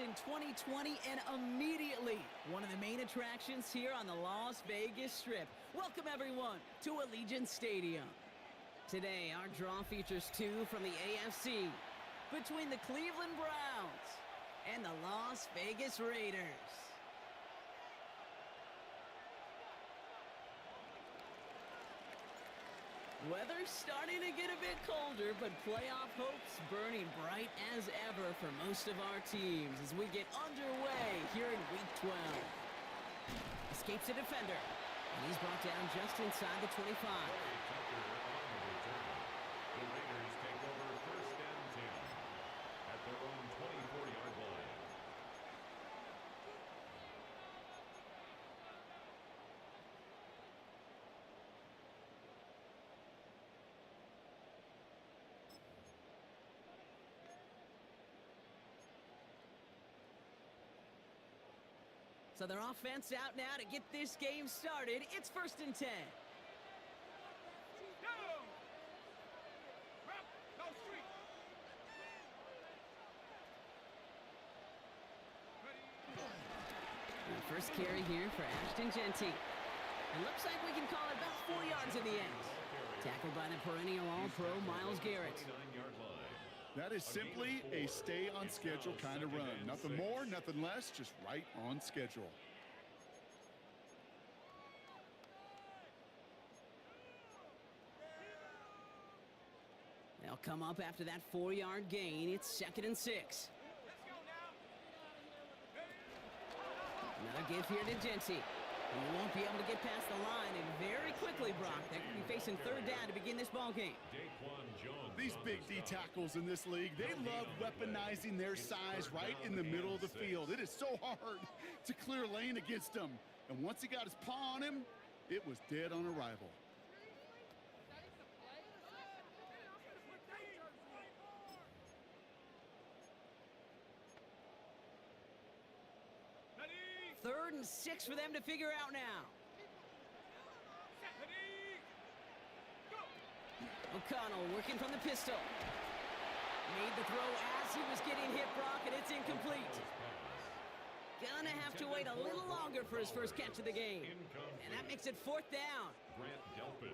in 2020 and immediately one of the main attractions here on the Las Vegas Strip. Welcome everyone to Allegiant Stadium. Today our draw features two from the AFC between the Cleveland Browns and the Las Vegas Raiders. Weather's starting to get a bit colder, but playoff hopes burning bright as ever for most of our teams as we get underway here in Week 12. Escapes a defender, and he's brought down just inside the 25. The Raiders take over first and 10 at their own 24-yard line. So their offense out now to get this game started. It's first and 10. And first carry here for Ashton Genty. It looks like we can call it about 4 yards in the end. Tackled by the perennial All-Pro Myles Garrett. That is simply a stay on schedule kind of run. Nothing more, nothing less, just right on schedule. They'll come up after that 4-yard gain. It's second and 6. Another give here to Genty. He won't be able to get past the line, and very quickly, Brock, they could be facing third down to begin this ball game. These big D tackles in this league, they love weaponizing their size right in the middle of the field. It is so hard to clear lane against them. And once he got his paw on him, it was dead on arrival. Third and 6 for them to figure out now. O'Connell working from the pistol. Made the throw as he was getting hit, Brock, and it's incomplete. Gonna have to wait a little longer for his first catch of the game. And that makes it fourth down.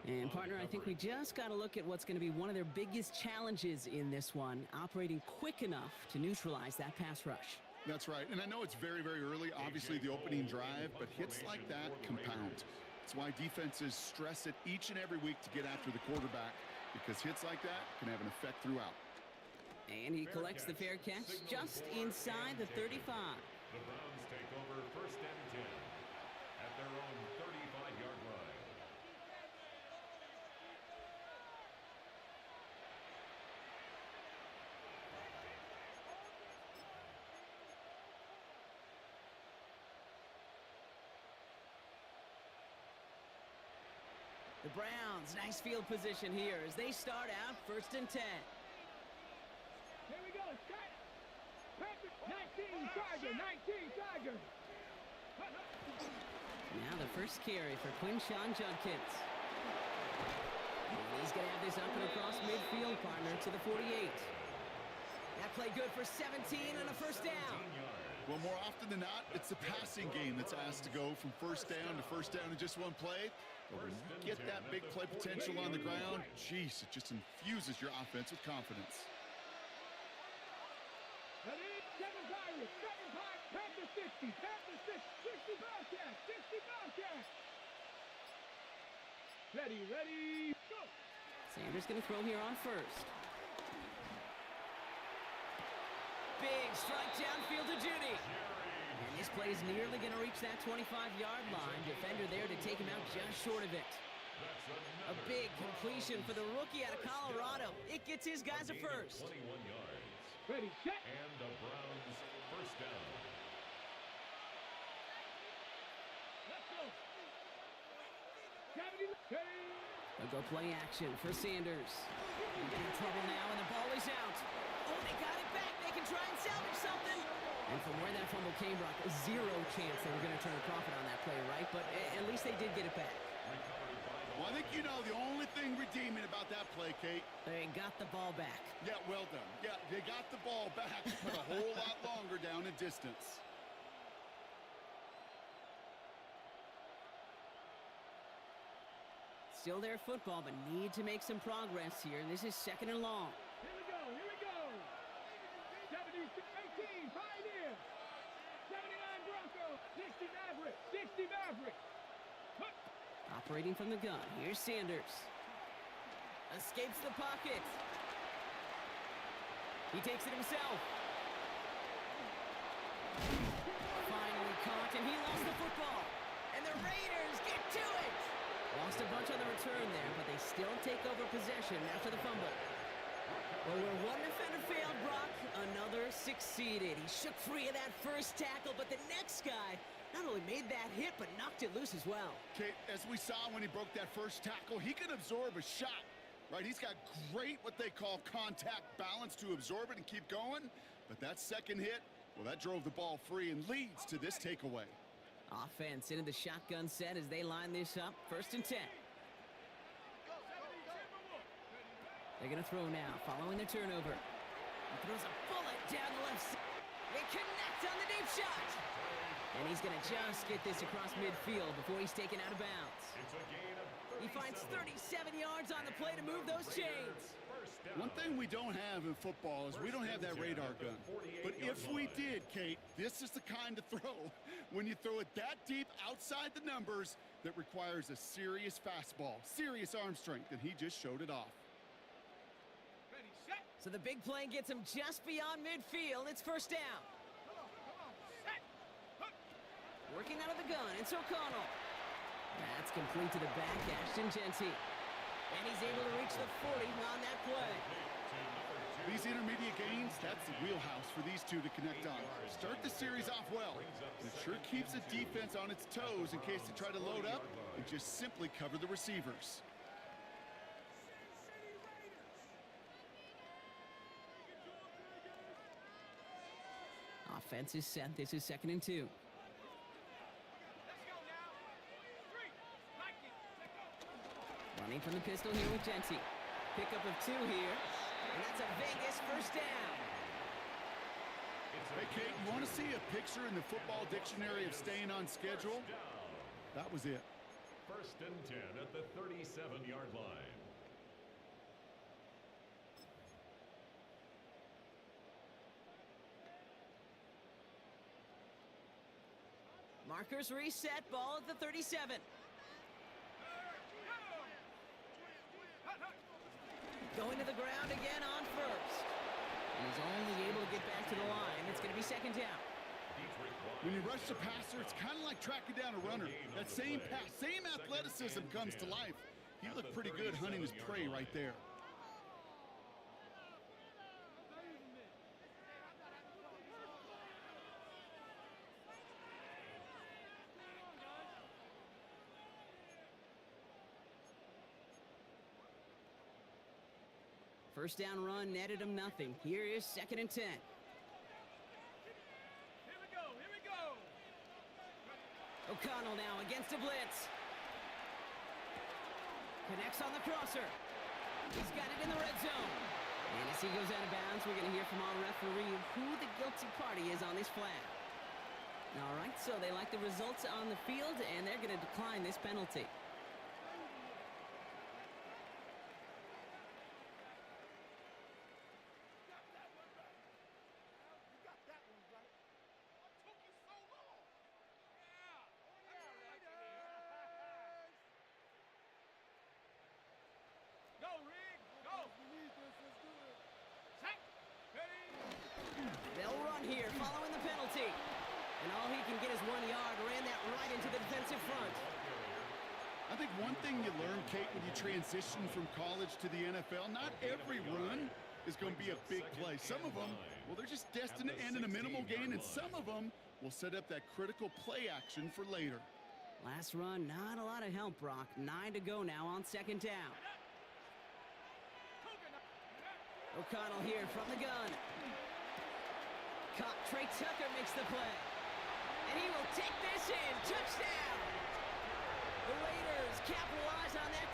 And partner, I think we just got to look at what's going to be one of their biggest challenges in this one, operating quick enough to neutralize that pass rush. That's right, and I know it's very, very early, obviously the opening drive, but hits like that compound. That's why defenses stress it each and every week to get after the quarterback, because hits like that can have an effect throughout. And he collects the fair catch just inside the 35. The Browns take over first and 10 at their own 35-yard line. The Browns, nice field position here as they start out first and 10. Here we go, set. 19, Charger, 19, Charger. Now the first carry for Quinshawn Judkins. And he's going to have this up and across midfield, partner, to the 48. That play good for 17 and a first down. Well, more often than not, it's the passing game that's asked to go from first down in just one play. But when you get that big play potential on the ground, geez, it just infuses your offense with confidence. 7 Pirates, 7 Pirates, Panther 60, Panther 60 Bobcats, 60 Bobcats. Ready, go. Sanders going to throw here on first. Big strike downfield to Judy. And this play is nearly going to reach that 25-yard line. Defender there to take him out just short of it. A big completion for the rookie out of Colorado. It gets his guys a first. 21 yards. Ready, set. And the Browns first down. Let's go. They'll go play action for Sanders. In trouble now, and the ball is out. Oh, they got it back. They can try and salvage something. And from where that fumble came, Brock, zero chance they were going to turn a profit on that play, right? But at least they did get it back. Recovered by Well, I think you know the only thing redeeming about that play, Kate. They got the ball back. Yeah, well done. Yeah, they got the ball back, but a whole lot longer down in distance. Still their football, but need to make some progress here. And this is 2nd and long. Here we go, here we go. 18, Pioneers. 79 Broncos. 60 Mavericks. 60 Mavericks. Operating from the gun. Here's Sanders. Escapes the pocket. He takes it himself. Finally caught, and he lost the football. And the Raiders get to it. Lost a bunch on the return there, but they still take over possession after the fumble. Well, where one defender failed, Brock, another succeeded. He shook free of that first tackle, but the next guy not only made that hit, but knocked it loose as well. Kate, as we saw when he broke that first tackle, he can absorb a shot, right? He's got great, what they call contact balance to absorb it and keep going. But that second hit, well, that drove the ball free and leads to this takeaway. Offense into the shotgun set as they line this up. 1st and 10. They're going to throw now, following the turnover. He throws a bullet down the left side. They connect on the deep shot. And he's going to just get this across midfield before he's taken out of bounds. He finds 37 yards on the play to move those chains. One thing we don't have in football is we don't have that radar gun. But if we did, Kate, this is the kind of throw, when you throw it that deep outside the numbers, that requires a serious fastball, serious arm strength, and he just showed it off. So the big play gets him just beyond midfield. It's 1st down. Working out of the gun, it's O'Connell. That's complete to the back, Ashton Genty. And he's able to reach the 40 on that play. These intermediate gains, that's the wheelhouse for these two to connect on. Start the series off well. And it sure keeps the defense on its toes in case they try to load up and just simply cover the receivers. Offense is set. This is 2nd and 2. Running from the pistol here with Genty. Pickup of 2 here. And that's a Vegas 1st down. Hey, Kate, you want to see a picture in the football dictionary of staying on schedule? That was it. 1st and 10 at the 37-yard line. Markers reset. Ball at the 37. Going to the ground again on 1st. And he's only able to get back to the line. It's going to be 2nd down. When you rush the passer, it's kind of like tracking down a runner. That same pass, same athleticism comes to life. He looked pretty good hunting his prey right there. First down run netted him nothing. Here is 2nd and 10. Here we go, here we go. O'Connell now against a blitz. Connects on the crosser. He's got it in the red zone. And as he goes out of bounds, we're going to hear from our referee who the guilty party is on this flag. All right, so they like the results on the field, and they're going to decline this penalty. They'll run here following the penalty. And all he can get is 1 yard. Ran that right into the defensive front. I think one thing you learn, Kate, when you transition from college to the NFL, not every run is going to be a big play. Some of them, well, they're just destined to end in a minimal gain, and some of them will set up that critical play action for later. Last run, not a lot of help, Brock. 9 to go now on 2nd down. O'Connell here from the gun. Caught. Trey Tucker makes the play. And he will take this in. Touchdown! The Raiders capitalize on that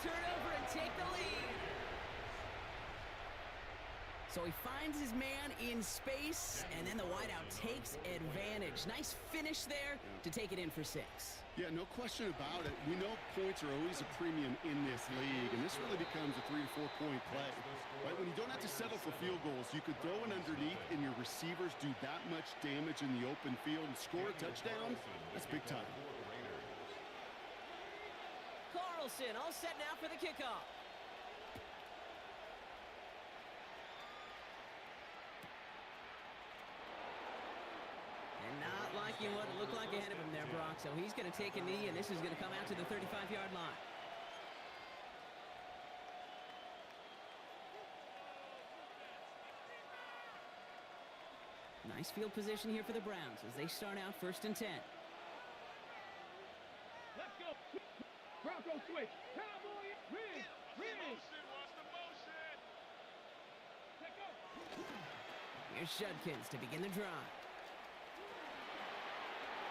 So he finds his man in space, and then the wideout takes advantage. Nice finish there to take it in for 6. Yeah, no question about it. We know points are always a premium in this league, and this really becomes a 3 to 4 point play. Right? When you don't have to settle for field goals, you could throw it underneath and your receivers do that much damage in the open field and score a touchdown. That's big time. Carlson all set now for the kickoff. And not liking what it looked like ahead of him there, Brock. So he's going to take a knee, and this is going to come out to the 35-yard line. Nice field position here for the Browns as they start out 1st and 10. Let's go. Bronco switch. Cowboy. Ridge. Take up. Here's Judkins to begin the drive.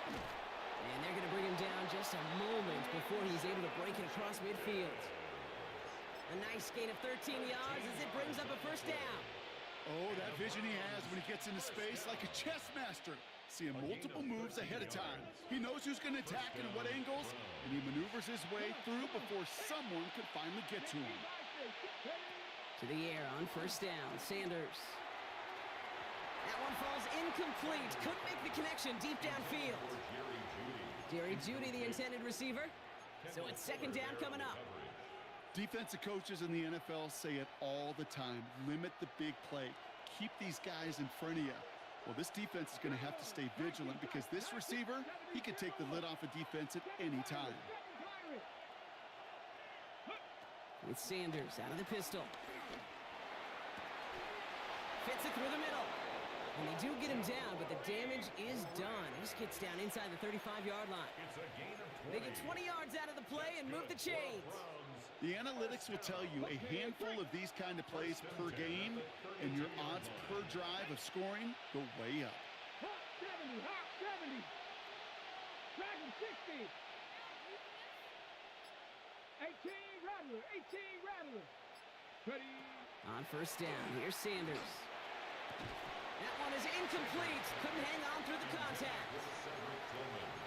And they're going to bring him down just a moment before he's able to break it across midfield. A nice gain of 13 yards as it brings up a 1st down. Oh, that vision he has when he gets into space like a chess master. Seeing multiple moves ahead of time. He knows who's going to attack and what angles, and he maneuvers his way through before someone could finally get to him. To the air on 1st down, Sanders. That one falls incomplete. Couldn't make the connection deep downfield. Jerry Jeudy, the intended receiver. So it's 2nd down coming up. Defensive coaches in the NFL say it all the time. Limit the big play. Keep these guys in front of you. Well, this defense is going to have to stay vigilant because this receiver, he could take the lid off a defense at any time. With Sanders out of the pistol. Fits it through the middle. And they do get him down, but the damage is done. This gets down inside the 35-yard line. They get 20 yards out of the play and move the chains. The analytics will tell you a handful of these kind of plays per game, and your odds per drive of scoring go way up. Hot 70, hot 70. Dragon 60. 18 Rattler, 18 Rattler. Ready. On 1st down, here's Sanders. That one is incomplete. Couldn't hang on through the contact.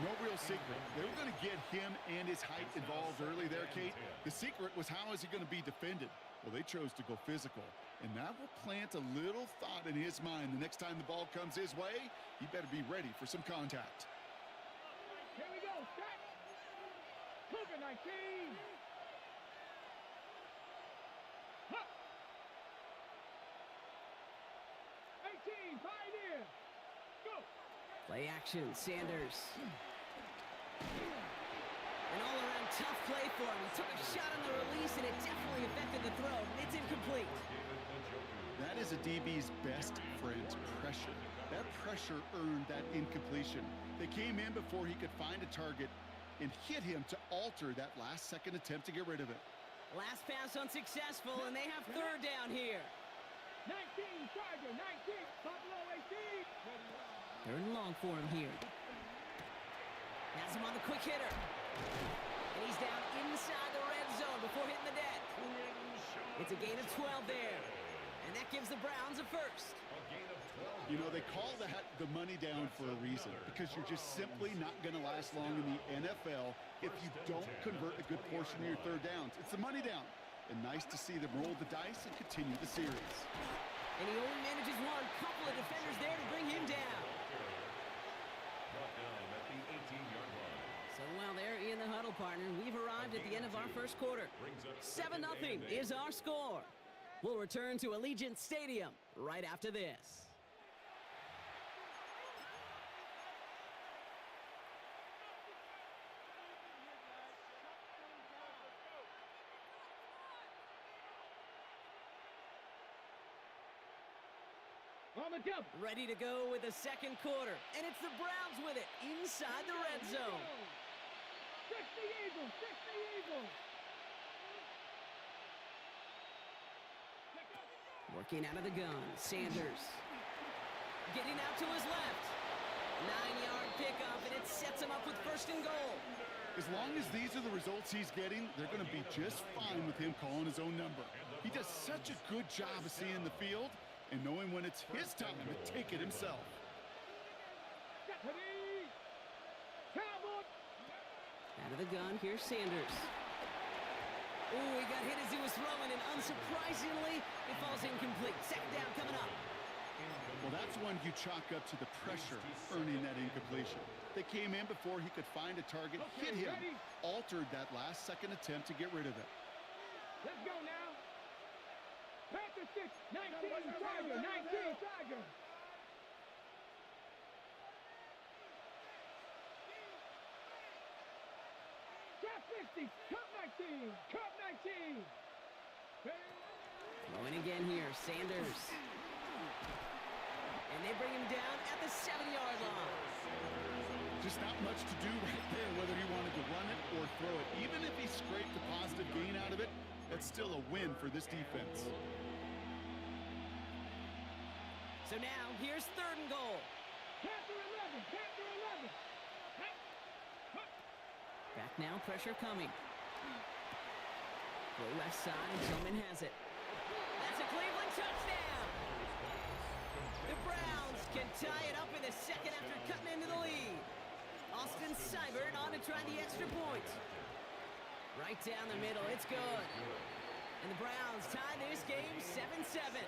No real secret. They were going to get him and his height involved early there, Kate. The secret was how is he going to be defended? Well, they chose to go physical, and that will plant a little thought in his mind. The next time the ball comes his way, he better be ready for some contact. Here we go. Set. Cougar 19. Huh. 18, Pioneer. Go. Play action, Sanders. An all-around tough play for him. He took a shot on the release, and it definitely affected the throw. It's incomplete. That is a DB's best friend, pressure. That pressure earned that incompletion. They came in before he could find a target and hit him to alter that last-second attempt to get rid of it. Last pass unsuccessful, and they have 3rd down here. 19, Charger, 19, Buffalo 18. 3rd and long for him here. Has him on the quick hitter. And he's down inside the red zone before hitting the deck. It's a gain of 12 there. And that gives the Browns a 1st. You know, they call that the money down for a reason, because you're just simply not going to last long in the NFL if you don't convert a good portion of your 3rd downs. It's the money down. And nice to see them roll the dice and continue the series. And he only manages one. Couple of defenders there to bring him down. So while they're in the huddle, partner, we've arrived at the end of our 1st quarter. 7-0 is our score. We'll return to Allegiant Stadium right after this. On the jump. Ready to go with the 2nd quarter. And it's the Browns with it inside the red zone. 60 Eagles, 60 Eagles. Working out of the gun, Sanders. Getting out to his left. 9-yard pickup, and it sets him up with 1st and goal. As long as these are the results he's getting, they're going to be just fine with him calling his own number. He does such a good job of seeing the field, and knowing when it's his time to take it himself. Out of the gun, here's Sanders. Oh, he got hit as he was throwing, and unsurprisingly, it falls incomplete. Second down coming up. Well, that's one you chalk up to the pressure earning that incompletion. They came in before he could find a target, hit him, altered that last second attempt to get rid of it. Let's go now. Panther 6, 19, Tiger, 19, Tiger. Drop 60, Cup 19, Cup 19. Throwing again here, Sanders. And they bring him down at the 7-yard line. Just not much to do right there, whether he wanted to run it or throw it. Even if he scraped a positive gain out of it, that's still a win for this defense. So now, here's 3rd and goal. Panther 11, Panther 11. Back now, pressure coming. Go left side, and Tillman has it. That's a Cleveland touchdown! The Browns can tie it up in the second after cutting into the lead. Austin Seibert on to try the extra point. Right down the middle, it's good. And the Browns tie this game 7-7.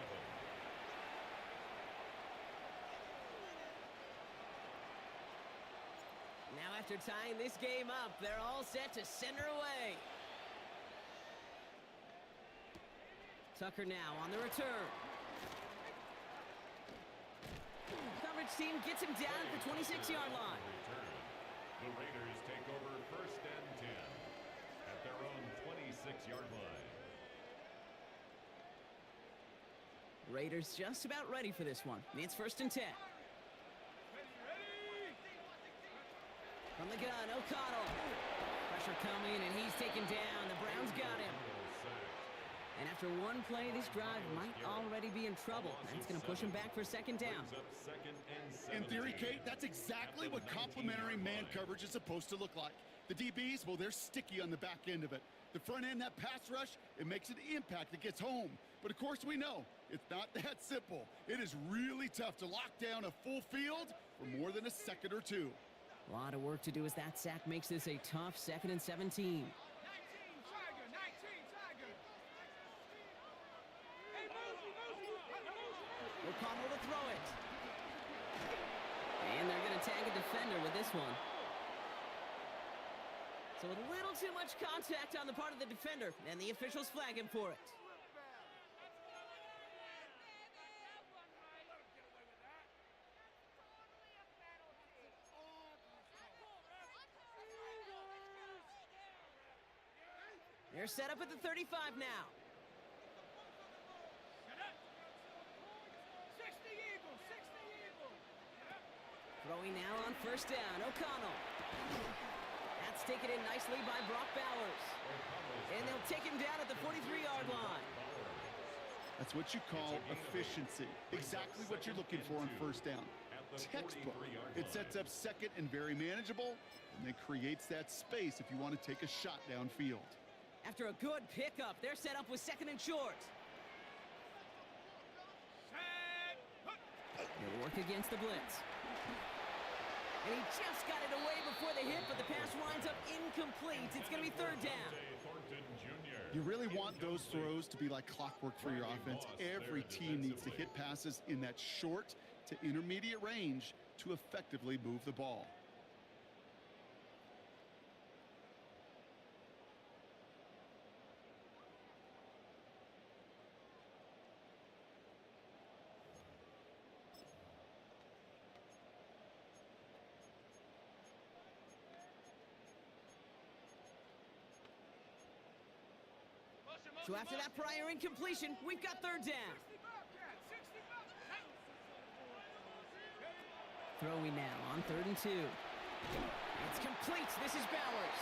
Now after tying this game up, they're all set to send her away. Tucker now on the return. Coverage team gets him down at the 26-yard line. The Raiders take over 1st and 10 at their own 26-yard line. Raiders just about ready for this one. It's 1st and 10. From the gun, O'Connell. Pressure coming, and he's taken down. The Browns got him. And after one play, this drive might already be in trouble. That's going to push him back for 2nd down. In theory, Kate, that's exactly what complementary man coverage is supposed to look like. The DBs, well, they're sticky on the back end of it. The front end, that pass rush, it makes an impact that gets home. But of course we know, it's not that simple. It is really tough to lock down a full field for more than a second or two. A lot of work to do as that sack makes this a tough 2nd and 17. 19, Tiger, 19, Tiger. Hey, O'Connell to throw it. And they're going to tag a defender with this one. So a little too much contact on the part of the defender, and the officials flag him for it. They're set up at the 35 now. 60 Eagles, 60 Eagles. Throwing now on 1st down, O'Connell. That's taken in nicely by Brock Bowers. And they'll take him down at the 43-yard line. That's what you call efficiency. Exactly what you're looking for on 1st down. Textbook. It sets up 2nd and very manageable, and then creates that space if you want to take a shot downfield. After a good pickup, they're set up with 2nd and short. They'll work against the blitz. And he just got it away before the hit, but the pass winds up incomplete. It's going to be 3rd down. You really want those throws to be like clockwork for your offense. Every team needs to hit passes in that short to intermediate range to effectively move the ball. So after that prior incompletion, we've got 3rd down. Throwing now on 3rd and 2. It's complete. This is Bowers.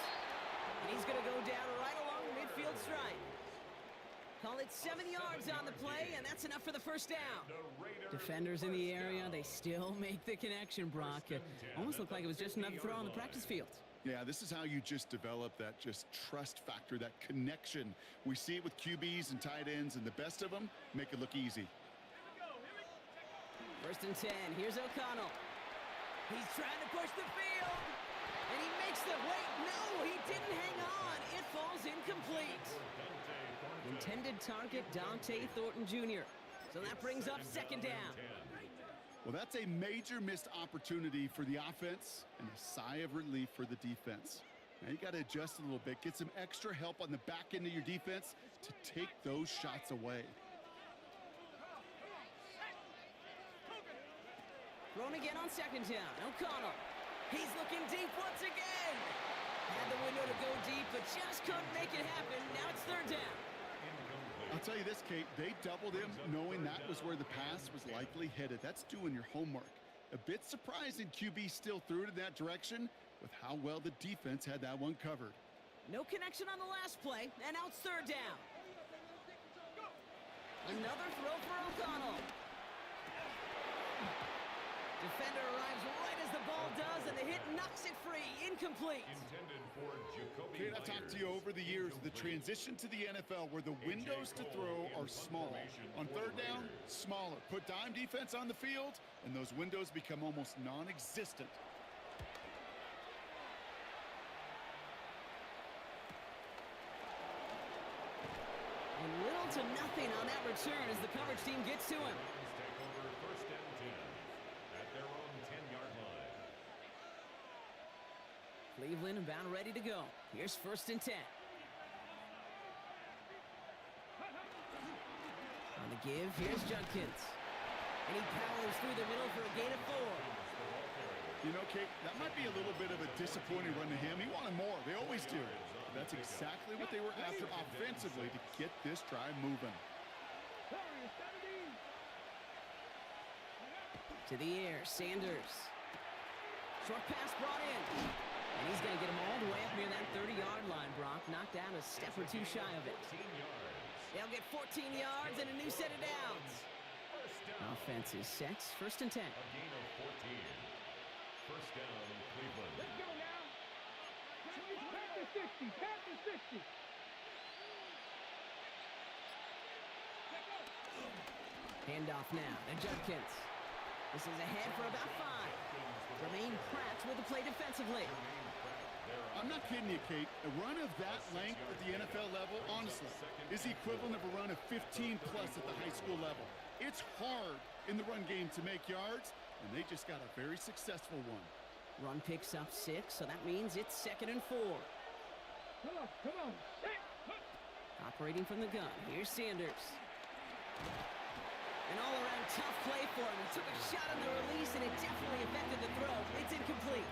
And he's going to go down right along the midfield stripe. Call it 7 yards on the play, and that's enough for the 1st down. Defenders in the area, they still make the connection, Brock. It almost looked like it was just another throw on the practice field. Yeah, this is how you just develop that just trust factor, that connection. We see it with QBs and tight ends, and the best of them make it look easy. First and 10. Here's O'Connell. He's trying to push the field. And he makes the... Wait, no, he didn't hang on. It falls incomplete. Intended target, Dante Thornton Jr. So that brings up second down. Well, that's a major missed opportunity for the offense and a sigh of relief for the defense. Now you got to adjust a little bit, get some extra help on the back end of your defense to take those shots away. Thrown again on second down. O'Connell. He's looking deep once again. Had the window to go deep, but just couldn't make it happen. Now it's third down. I'll tell you this, Kate, they doubled him knowing that was where the pass was likely headed. That's doing your homework. A bit surprising QB still threw it in that direction with how well the defense had that one covered. No connection on the last play, and now it's third down. Another throw for O'Connell. Defender arrives right as the ball does, and the hit knocks it free. Incomplete. Intended for Jacoby Kate, I've talked to you over the years, the transition to the NFL where the windows to throw are small. On third down, smaller. Put dime defense on the field, and those windows become almost non-existent. And little to nothing on that return as the coverage team gets to him. Take over first and 10 at their own 10-yard line. Cleveland about ready to go. Here's first and 10. On the give, here's Judkins. And he powers through the middle for a gain of 4. You know, Kate, that might be a little bit of a disappointing run to him. He wanted more. They always do. But that's exactly what they were after offensively to get this drive moving. To the air, Sanders. Short pass brought in. And he's going to get him all the way up near that 30-yard line, Brock. Knocked down a step or two shy of it. They'll get 14 yards and a new set of downs. Offense is set. First and 10. A gain of 14. First down, Cleveland. Let's go now. Pass the 60. Pass the 60. Handoff now to Judkins. This is ahead for about 5. Remain Pratt with the play defensively. I'm not kidding you, Kate. A run of that length at the NFL level, honestly, is the equivalent of a run of 15-plus at the high school level. It's hard in the run game to make yards, and they just got a very successful one. Run picks up 6, so that means it's second and 4. Come on. Operating from the gun, here's Sanders. An all-around tough play for him. He took a shot on the release, and it definitely affected the throw. It's incomplete.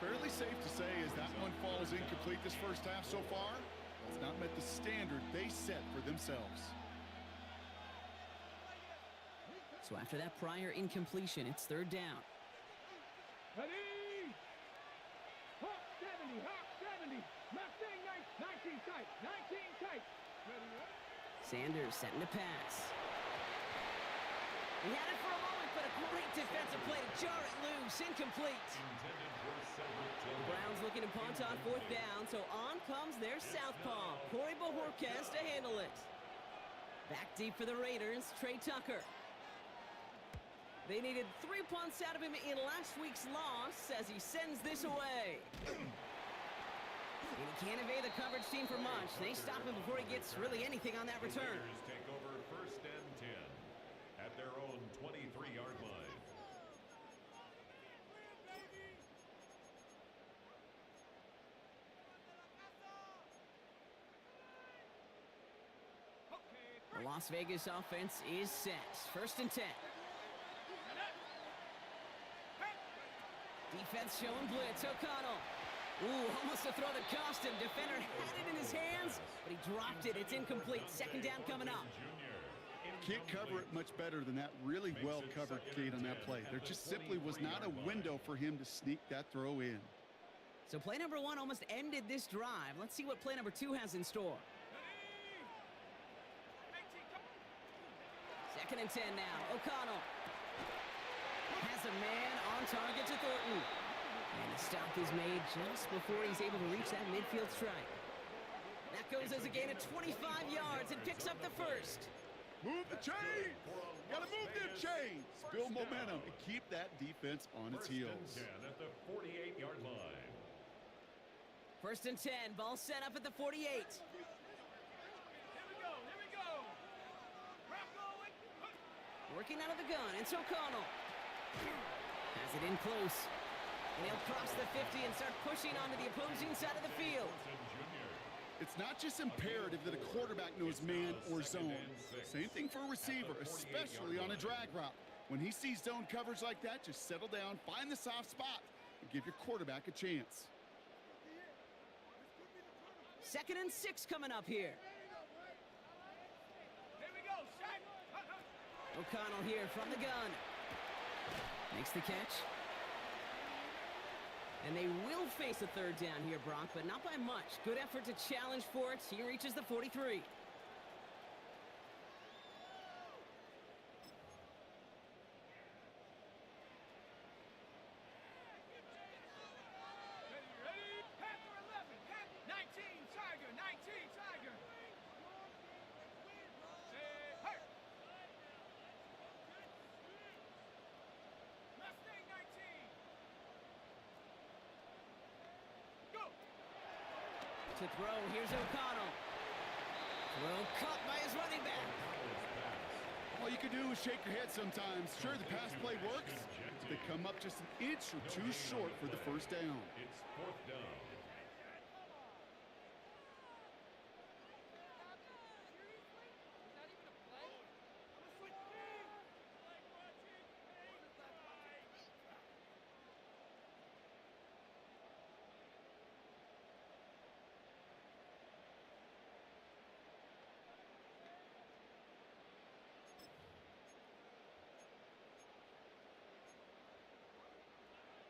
Fairly safe to say as that one falls incomplete this first half so far, it's not met the standard they set for themselves. So after that prior incompletion, it's third down. Ready? Hawk 70, Hawk 70. Mustang 19 tight, 19 tight. Ready? Sanders setting to pass. He had it for a moment, but a great defensive play to jar it loose. Incomplete. The Browns looking to punt on fourth down, so on comes their southpaw, Corey Bojorquez, to handle it. Back deep for the Raiders, Trey Tucker. They needed 3 punts out of him in last week's loss as he sends this away. And he can't evade the coverage team for much. They stop him before he gets really anything on that return. Raiders take over first and 10 at their own 23-yard line. The Las Vegas offense is set. First and 10. Defense showing blitz. O'Connell. Ooh, almost a throw that cost him. Defender had it in his hands, but he dropped it. It's incomplete. Second down coming up. Can't cover it much better than that really well-covered Kate on that play. There just simply was not a window for him to sneak that throw in. So play number 1 almost ended this drive. Let's see what play number 2 has in store. Second and 10 now. O'Connell has a man on target to Thornton. And the stop is made just before he's able to reach that midfield strike. That goes as a gain of 25 yards and picks up the first. Move the chains. Gotta move them chains. Build momentum and keep that defense on its heels. First and 10 at the 48-yard line. First and 10, ball set up at the 48. Here we go. Rock going. Working out of the gun, it's O'Connell. Has it in close. And he'll cross the 50 and start pushing onto the opposing side of the field. It's not just imperative that a quarterback knows man or zone. Same thing for a receiver, especially on a drag route. When he sees zone coverage like that, just settle down, find the soft spot, and give your quarterback a chance. 2nd and 6 coming up here. Here we go. Shot. O'Connell here from the gun. Makes the catch. And they will face a 3rd down here, Brock, but not by much. Good effort to challenge for it. He reaches the 43. Ready? Panther 11. 19. Tiger. 19. Tiger. Say, hey. Mustang 19. Go. To throw, here's O'Connell. Throw caught by his running back. All you can do is shake your head sometimes. Sure, the pass play works. They come up just an inch or two short for the first down. It's 4th down.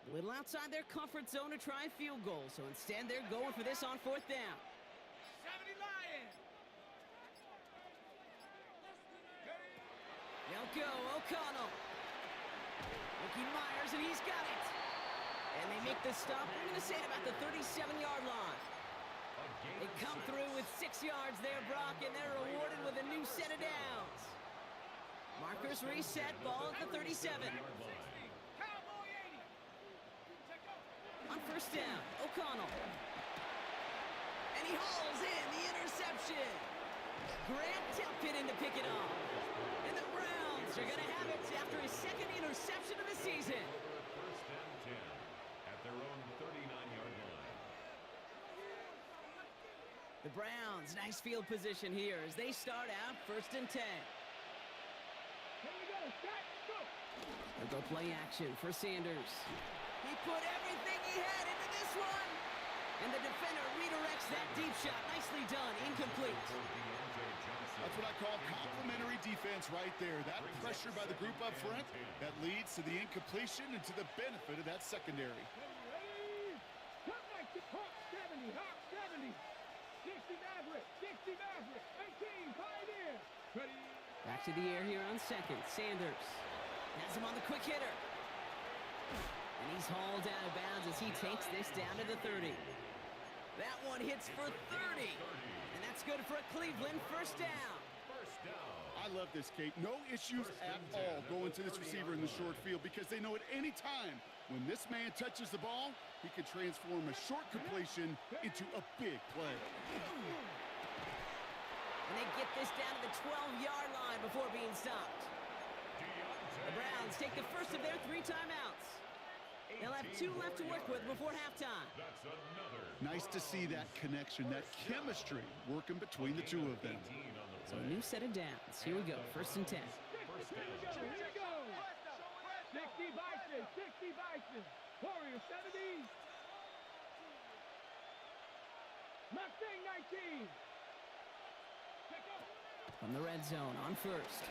A little outside their comfort zone to try and field goal, so instead they're going for this on 4th down. 70 Lions. They'll go, O'Connell. Looking Myers, and he's got it. And they make the stop, we're going to say it about the 37-yard line. They come through with 6 yards there, Brock, and they're rewarded with a new set of downs. Markers reset, ball at the 37. Cowboy 80. Check out. On 1st down, O'Connell. And he hauls in the interception. Grant tipped in to pick it off. And the Browns are going to have it after his 2nd interception of the season. First and 10 at their own 39-yard line. The Browns, nice field position here as they start out 1st and 10. Here we go. Shot. Go. They'll go play action for Sanders. He put everything he had into this one. And the defender redirects that deep shot. Nicely done. Incomplete. That's what I call complimentary defense right there. That pressure by the group up front, that leads to the incompletion and to the benefit of that secondary. Ready? Hawk 70. Hawk 70. 60 Maverick. 60 Maverick. 18 Pioneer. Ready? Back to the air here on 2nd. Sanders has him on the quick hitter. And he's hauled out of bounds as he takes this down to the 30. That one hits for 30. And that's good for a Cleveland 1st down. First down. I love this, Kate. No issues at all going to this receiver in the short field because they know at any time when this man touches the ball, he can transform a short completion into a big play. And they get this down to the 12-yard line before being stopped. The Browns take the first of their 3 timeouts. They'll have 2 left to work with before halftime. That's another. Nice to see that connection, that chemistry working between the two of them. So a new set of downs. Here we go, 1st and 10. First down. Here we go. 60 Bison. 60 Bison. Warrior 70. Mustang 19. Check out. From the red zone on 1st.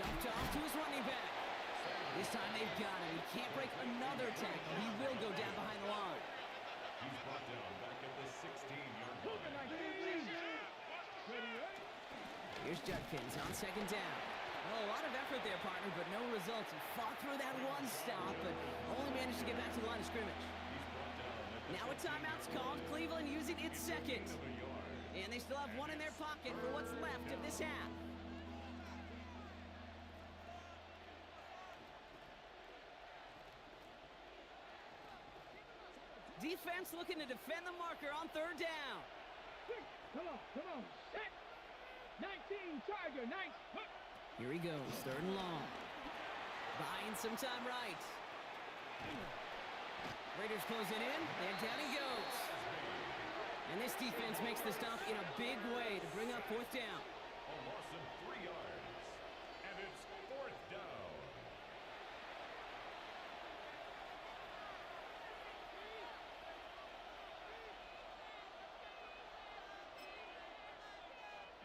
Dumped off to his running back. This time they've got him. He can't break another tackle. He will go down behind the line. He's brought down back at the 16-yard Cougar line. 19. Ready? Here's Judkins on 2nd down. Well, a lot of effort there, partner, but no results. He fought through that one stop, but only managed to get back to the line of scrimmage. Now a timeout's called. Cleveland using its 2nd. And they still have one in their pocket for what's left of this half. Defense looking to defend the marker on third down. Come on. Set. 19, Charger, nice. Here he goes, third and long. Buying some time right. Raiders closing in, and down he goes. And this defense makes the stop in a big way to bring up fourth down. A loss of 3 yards. And it's fourth down.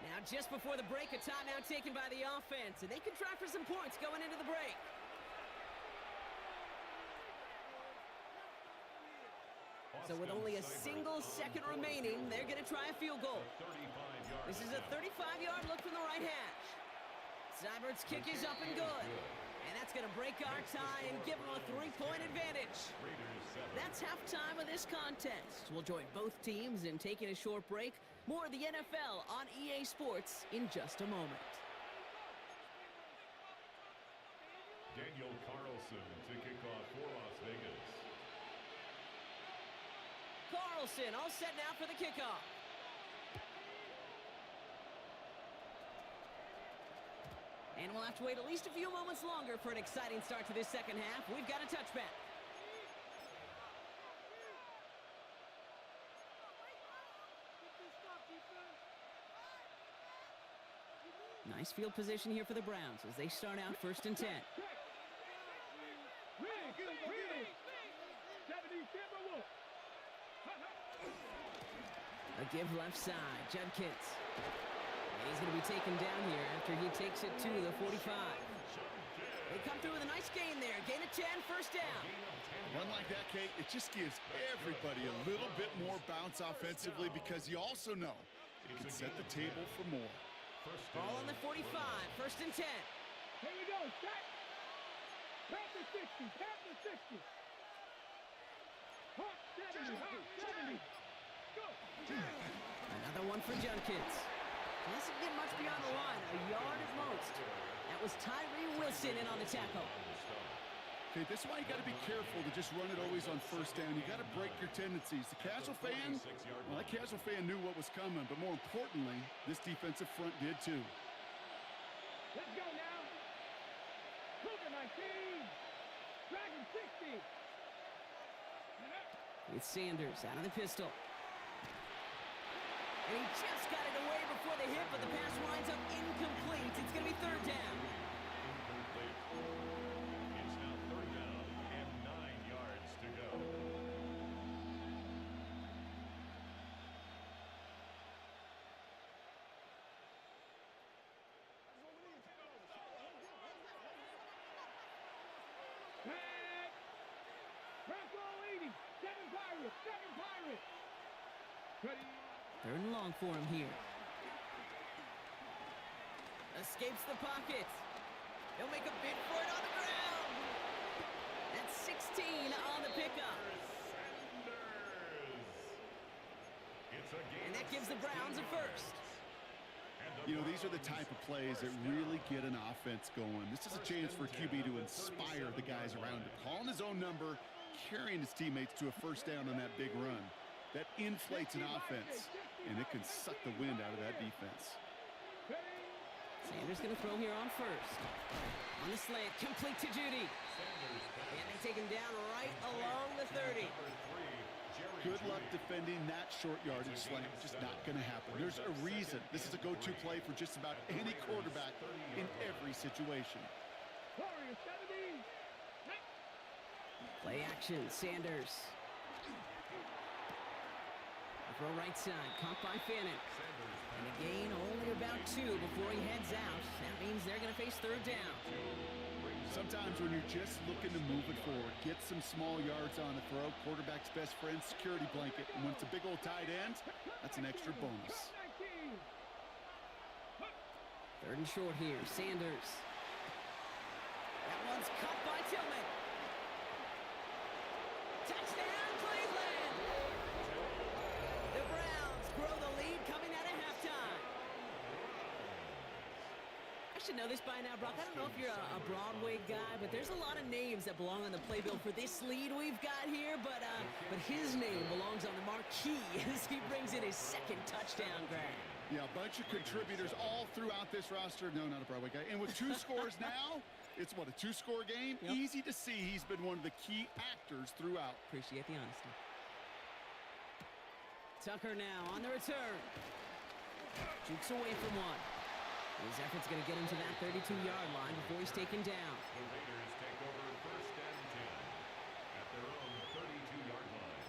Now, just before the break, a timeout taken by the offense, and they can try for some points going into the break. So with only a single second remaining, they're going to try a field goal. This is a 35-yard look from the right hash. Seibert's kick is up and good. And that's going to break our tie and give them a 3-point advantage. That's halftime of this contest. We'll join both teams in taking a short break. More of the NFL on EA Sports in just a moment. Daniel Carlson to kick off for Las Vegas. Carlson all set now for the kickoff. And we'll have to wait at least a few moments longer for an exciting start to this second half. We've got a touchback. Nice field position here for the Browns as they start out first and 10. A give left side, Judkins. And he's going to be taken down here after he takes it to the 45. They come through with a nice gain there. Gain of 10, first down. Run like that, Kate, it just gives everybody a little bit more bounce offensively because you also know it can set the table for more. Ball on the 45, first and 10. Here we go, set. Panther 60, Panther 60. Hawk 70, Hawk 70. Go. Another one for Judkins. Doesn't get much beyond the line, a yard at most. That was Tyree Wilson in on the tackle. Okay, this is why you got to be careful to just run it always on first down. You got to break your tendencies. The casual fan, well, that casual fan knew what was coming, but more importantly, this defensive front did too. Let's go now. Cougar 19. Dragon 60. It's Sanders out of the pistol. And he just got it away before the hit, but the pass winds up incomplete. It's going to be third down. It's now third down and 9 yards to go. Back. Bronco 80. 7 Pirates. 7 Pirates. Ready. Third and long for him here. Escapes the pocket. He'll make a bid for it on the ground. That's 16 on the pickup. And that gives the Browns a first. You know, these are the type of plays that really get an offense going. This is a chance for QB to inspire the guys around him. Calling his own number, carrying his teammates to a first down on that big run. That inflates an offense, and it can suck the wind out of that defense. Sanders going to throw here on first. On the slant, complete to Judy. And they take him down right along the 30. Good luck defending that short yardage slant. Just not going to happen. There's a reason. This is a go-to play for just about any quarterback in every situation. Play action, Sanders. Throw right side, caught by Fannin. And a gain only about 2 before he heads out. That means they're going to face third down. Sometimes when you're just looking to move it forward, get some small yards on the throw, quarterback's best friend, security blanket. And when it's a big old tight end, that's an extra bonus. Third and short here, Sanders. That one's caught by Tillman. Touchdown, Cleveland! The Browns grow the lead coming out of should know this by now, Brock. I don't know if you're a Broadway guy, but there's a lot of names that belong on the playbill for this lead we've got here. But his name belongs on the marquee as he brings in his second touchdown grab. Yeah, a bunch of contributors all throughout this roster. No, not a Broadway guy. And with 2 scores now, it's what, a 2-score game? Yep. Easy to see he's been one of the key actors throughout. Appreciate the honesty. Tucker now on the return. Jukes away from one. His effort's going to get him to that 32-yard line before he's taken down. The Raiders take over first and 10 at their own 32-yard line.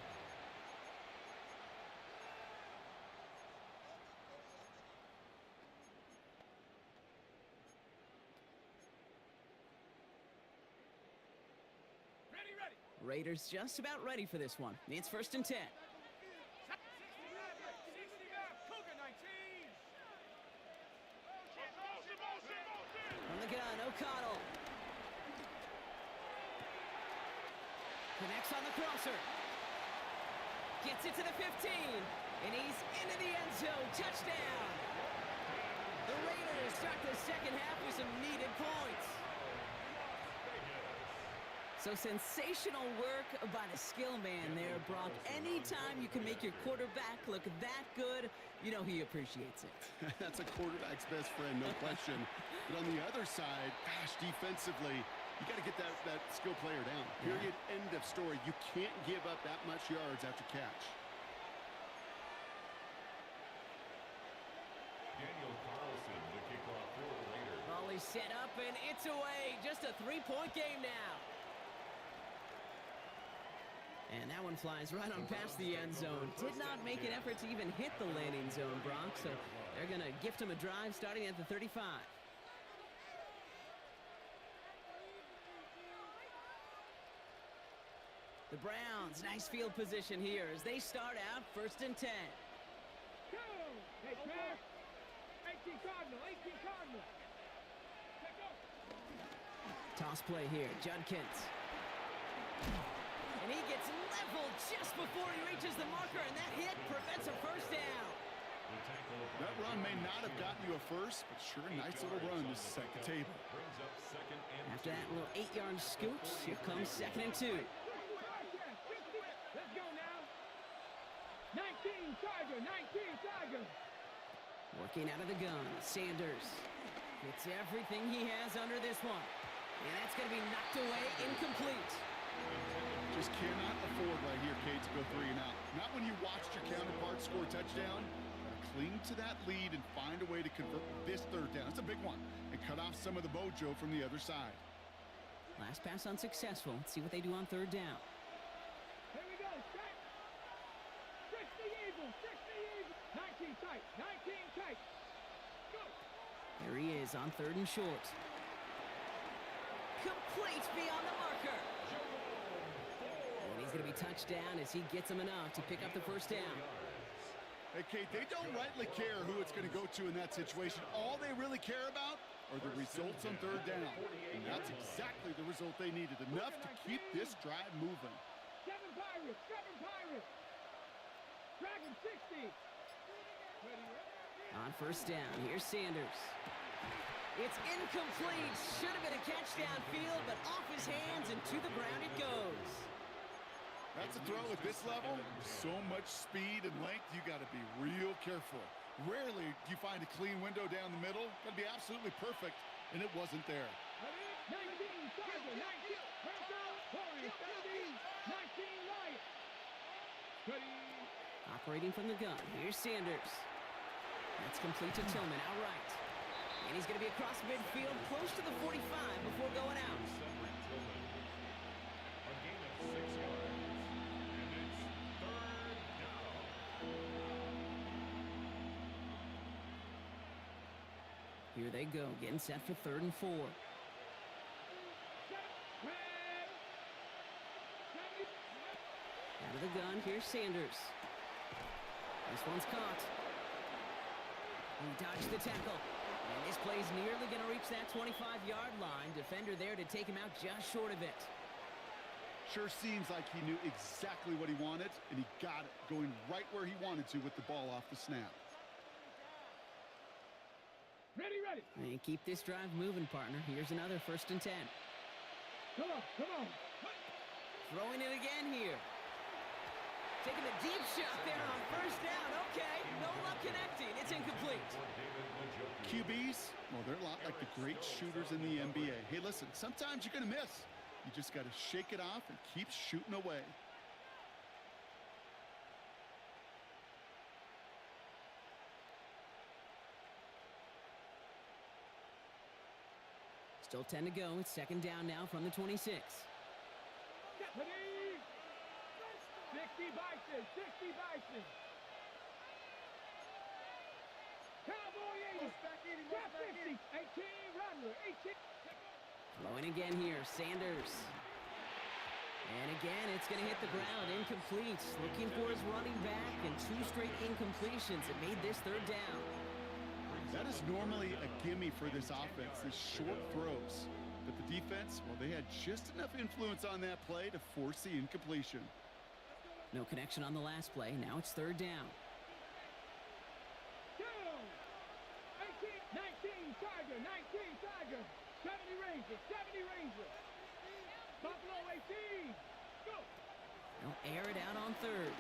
Ready, ready. Raiders just about ready for this one. It's first and 10. 60 Cougar 19. From the gun, O'Connell. Connects on the crosser. Gets it to the 15. And he's into the end zone. Touchdown. The Raiders start the second half with some needed points. So sensational work by the skill man there, Brock. Anytime you can make your quarterback look that good, you know he appreciates it. That's a quarterback's best friend, no question. But on the other side, gosh, defensively, you got to get that skill player down. Period, end of story. You can't give up that much yards after catch. Daniel Carlson, the kickoff for the Raiders. Ball is set up and it's away. Just a 3-point game now. And that one flies right on past the end zone. Did not make an effort to even hit the landing zone, Brock. So they're going to gift him a drive starting at the 35. The Browns, nice field position here as they start out first and 10. Go. Hey, pass. 18 Cardinal. 18 Cardinal. Let's go. Toss play here, Judkins. And he gets leveled just before he reaches the marker, and that hit prevents a first down. That run may not have gotten you a first, but sure, nice little run to set the table. Brings up second and After that little 8-yard scoot, here comes second and 2. Let's go now. 19 Tiger. 19 Tiger. Working out of the gun, Sanders gets everything he has under this one. And that's going to be knocked away, incomplete. Just cannot afford right here, Kate, to go 3 and out. Not when you watched your counterpart score a touchdown. Gotta cling to that lead and find a way to convert this third down. It's a big one. And cut off some of the mojo from the other side. Last pass unsuccessful. Let's see what they do on third down. Here we go. Strike. 60 Eagle. 60 Eagle. 19 tight. 19 tight. Go. There he is on third and short. Complete beyond the marker. And he's going to be touched down as he gets him enough to pick up the first down. Hey, Kate, they don't rightly care who it's going to go to in that situation. All they really care about are the results on third down. And that's exactly the result they needed. Enough to keep this drive moving. 7 Pirates. 7 Pirates. Dragon 60. On first down, here's Sanders. It's incomplete. Should have been a catch downfield, but off his hands and to the ground it goes. That's a throw at this level. So much speed and length, you got to be real careful. Rarely do you find a clean window down the middle. Got to be absolutely perfect, and it wasn't there. 19 Tiger. 19. Press out. 17. 19 Light. Ready. Operating from the gun, here's Sanders. That's complete to Tillman outright. And he's going to be across midfield, close to the 45 before going out. Cedric Tillman. A gain of 6 yards. And it's third down. Here they go, getting set for third and 4. Out of the gun, here's Sanders. This one's caught. He dodged the tackle. And this play's nearly going to reach that 25-yard line. Defender there to take him out just short of it. Sure seems like he knew exactly what he wanted, and he got it, going right where he wanted to with the ball off the snap. Ready, ready. Ready. And keep this drive moving, partner. Here's another 1st and 10. Come on, come on. Throwing it again here. Taking a deep shot there on 1st down. Okay, no luck connecting. It's incomplete. QBs, well, they're a lot like the great shooters in the NBA. Hey, listen, sometimes you're going to miss. You just got to shake it off and keep shooting away. Still 10 to go. It's 2nd down now from the 26. Ready. 60 Bison, 60 Bison. Cowboy 80, Cat 50, 18, Rattler, 18. Throwing again here, Sanders. And again, it's going to hit the ground, incomplete. Looking for his running back, and 2 straight incompletions. It made this 3rd down. That is normally a gimme for this offense, these short throws. But the defense, well, they had just enough influence on that play to force the incompletion. No connection on the last play. Now it's 3rd down. Go! 18, 19, Tiger, 19, Tiger. 70 Ranger, 70 Ranger. Buffalo 18. Go! They'll air it out on 3rd.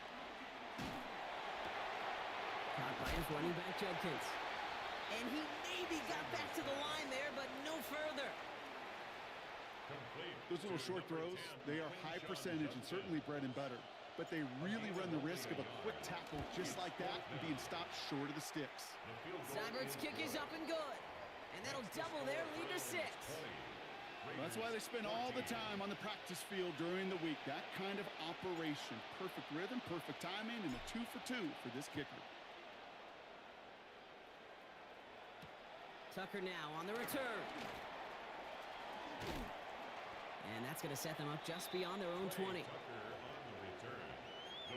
Caught by his running back, Judkins. And he maybe got back to the line there, but no further. Those little short throws, they are high percentage and certainly bread and butter. But they really run the risk of a quick tackle just like that and being stopped short of the sticks. Sybert's kick is up and good. And that'll double their lead to 6. That's why they spend all the time on the practice field during the week. That kind of operation. Perfect rhythm, perfect timing, and a 2 for 2 for this kicker. Tucker now on the return. And that's going to set them up just beyond their own 20. The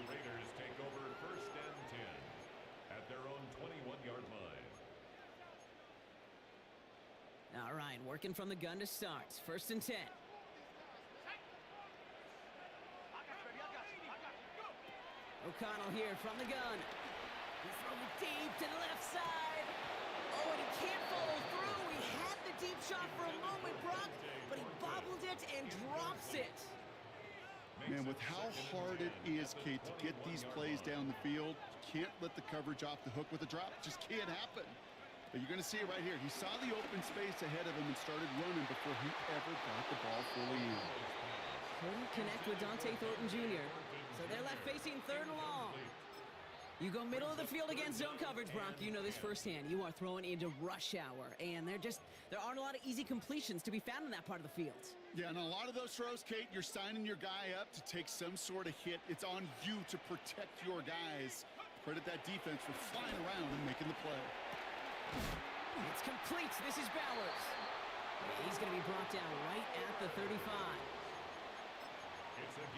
Raiders take over 1st and 10 at their own 21-yard line. All right, working from the gun to start. 1st and 10. O'Connell here from the gun. He's throwing deep to the left side. Oh, and he can't follow through. He had the deep shot for a moment, Brock, but he bobbled it and drops it. Man, with how hard it is, Kate, to get these plays down the field, you can't let the coverage off the hook with a drop. It just can't happen. But you're going to see it right here. He saw the open space ahead of him and started running before he ever got the ball fully in. Couldn't connect with Dante Thornton Jr., so they're left facing 3rd and long. You go middle of the field against zone coverage, Brock. You know this firsthand. You are throwing into rush hour, and there aren't a lot of easy completions to be found in that part of the field. Yeah, and a lot of those throws, Kate, you're signing your guy up to take some sort of hit. It's on you to protect your guys. Credit that defense for flying around and making the play. It's complete. This is Bowers. He's going to be brought down right at the 35.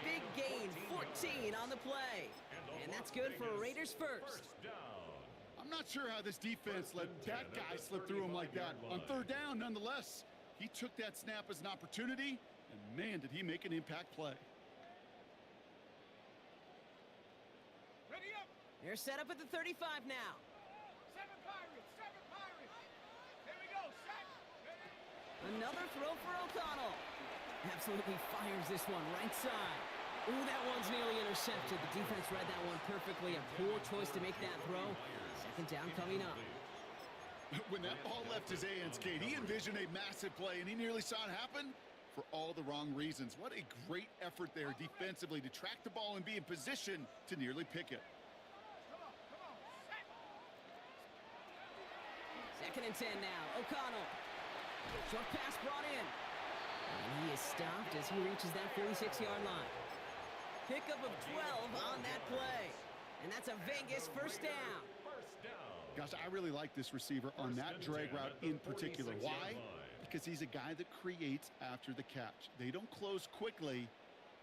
Big gain, 14 on the play. And that's good for Raiders first. I'm not sure how this defense let that guy slip through him like that. On 3rd down, nonetheless, he took that snap as an opportunity, and man, did he make an impact play. Ready up. They're set up at the 35 now. 7 Pirates, 7 Pirates. Here we go, set. Ready. Another throw for O'Connell. Absolutely fires this one right side. Ooh, that one's nearly intercepted. The defense read that one perfectly. A poor choice to make that throw. 2nd down coming up. When that ball left his hands, Kate, he envisioned a massive play, and he nearly saw it happen for all the wrong reasons. What a great effort there defensively to track the ball and be in position to nearly pick it. Come on, set. 2nd and 10 now. O'Connell. Short pass brought in. And he is stopped as he reaches that 46-yard line. Pickup of 12 on that play. And that's a Vegas 1st down. Gosh, I really like this receiver on that drag route in particular. Why? Because he's a guy that creates after the catch. They don't close quickly.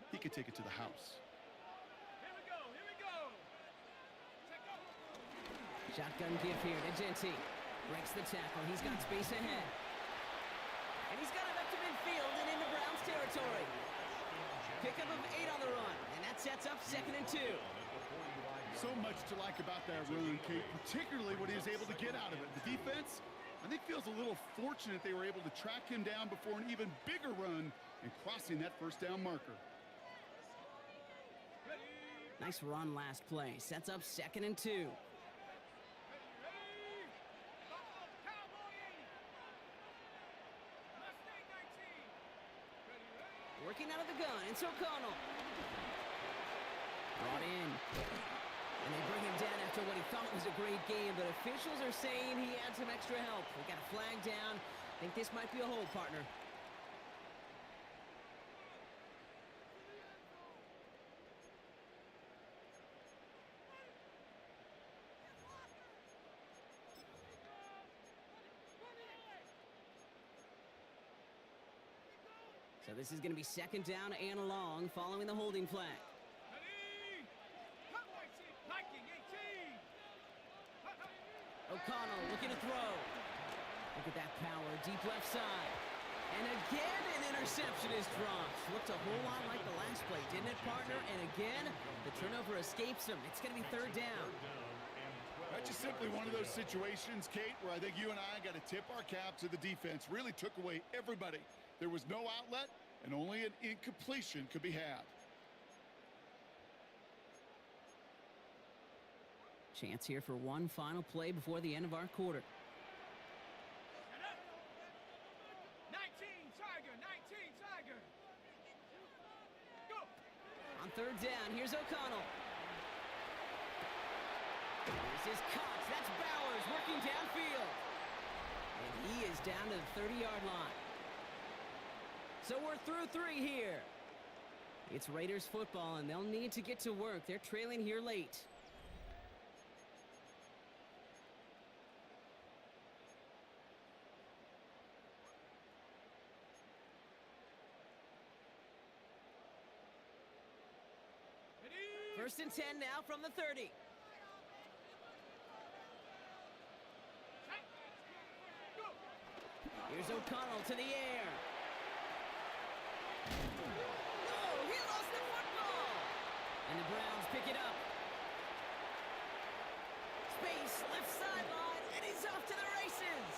He could take it to the house. Here we go, here we go. Set go. Shotgun give here to Genty. Breaks the tackle. He's got space ahead. And he's got it up to midfield and into Browns territory. Pickup of 8 on the run. And that sets up 2nd and 2. So much to like about that run, Kate, particularly what he was able to get out of it. The defense, I think feels a little fortunate they were able to track him down before an even bigger run and crossing that first down marker. Nice run last play. Sets up 2nd and 2. Working out of the gun, it's O'Connell. Brought in. And they bring him down after what he thought was a great game, but officials are saying he had some extra help. We got a flag down. I think this might be a hold, partner. So this is going to be 2nd down and long following the holding flag. O'Connell looking to throw. Look at that power, deep left side. And again, an interception is dropped. Looked a whole lot like the last play, didn't it, partner? And again, the turnover escapes him. It's going to be 3rd down. That's just simply one of those situations, Kate, where I think you and I got to tip our cap to the defense. Really took away everybody. There was no outlet, and only an incompletion could be had. Chance here for one final play before the end of our quarter. 19 Tiger. Go. On 3rd down, here's O'Connell. Here's his cut. That's Bowers working downfield. And he is down to the 30-yard line. So we're through 3 here. It's Raiders football, and they'll need to get to work. They're trailing here late. First and 10 now from the 30. Here's O'Connell to the air. No, he lost the football. And the Browns pick it up. Space, left sideline, and he's off to the races.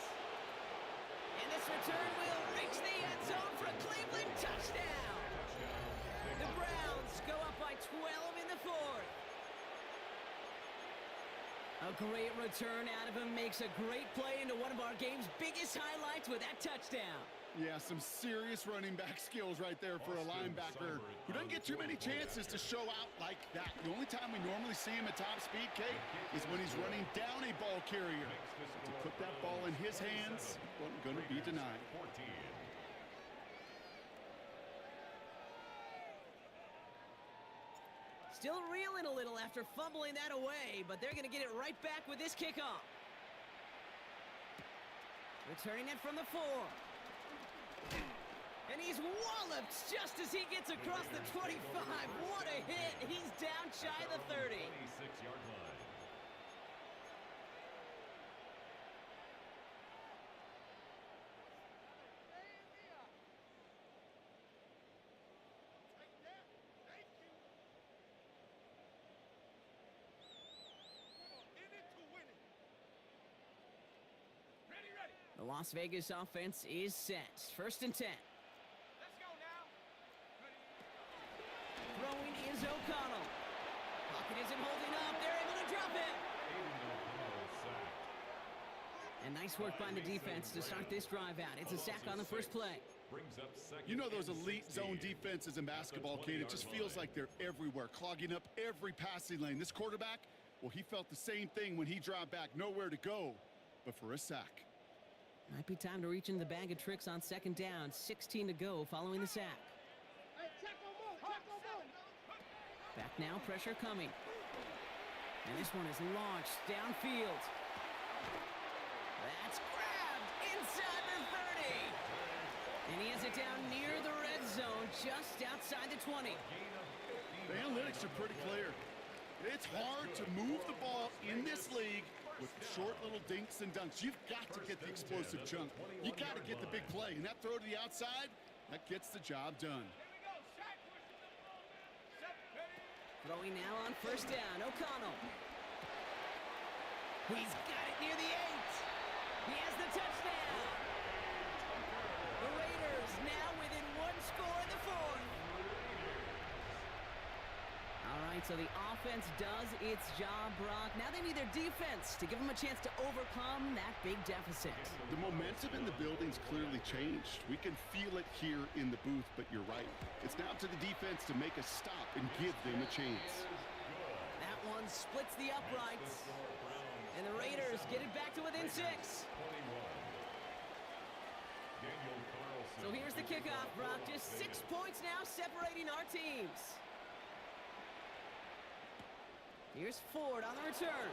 And this return will reach the end zone for a Cleveland touchdown. The Browns go up by 12 in the 4th. A great return out of him, makes a great play into one of our game's biggest highlights with that touchdown. Yeah, some serious running back skills right there for a linebacker who doesn't get too many chances to show out like that. The only time we normally see him at top speed, Kate, is when he's running down a ball carrier. To put that ball in his hands wasn't going to be denied. Still reeling a little after fumbling that away, but they're going to get it right back with this kickoff. Returning it from the 4. And he's walloped just as he gets across the 25. What a hit. He's down shy of the 30. 26-yard line. The Las Vegas offense is set. First and 10. Let's go now. Throwing is O'Connell. Pocket isn't holding up. They're able to drop it. And nice work by the defense to start this drive out. It's a sack on the first play. You know those elite zone defenses in basketball, Kate, it just feels like they're everywhere, clogging up every passing lane. This quarterback, well, he felt the same thing when he dropped back. Nowhere to go but for a sack. Might be time to reach into the bag of tricks on 2nd down. 16 to go following the sack. Back now, pressure coming. And this one is launched downfield. That's grabbed inside the 30. And he has it down near the red zone, just outside the 20. The analytics are pretty clear. It's hard to move the ball in this league with short little dinks and dunks. You've got to get the explosive chunk. You got to get the big play. And that throw to the outside, that gets the job done. Throwing now on first down, O'Connell. He's got it near the 8. He has the touchdown. The Raiders now within one score in the fourth. All right, so the offense does its job, Brock. Now they need their defense to give them a chance to overcome that big deficit. The momentum in the building's clearly changed. We can feel it here in the booth, but you're right. It's now to the defense to make a stop and give them a chance. That one splits the uprights. And the Raiders get it back to within 6. So here's the kickoff, Brock. Just 6 points now separating our teams. Here's Ford on the return.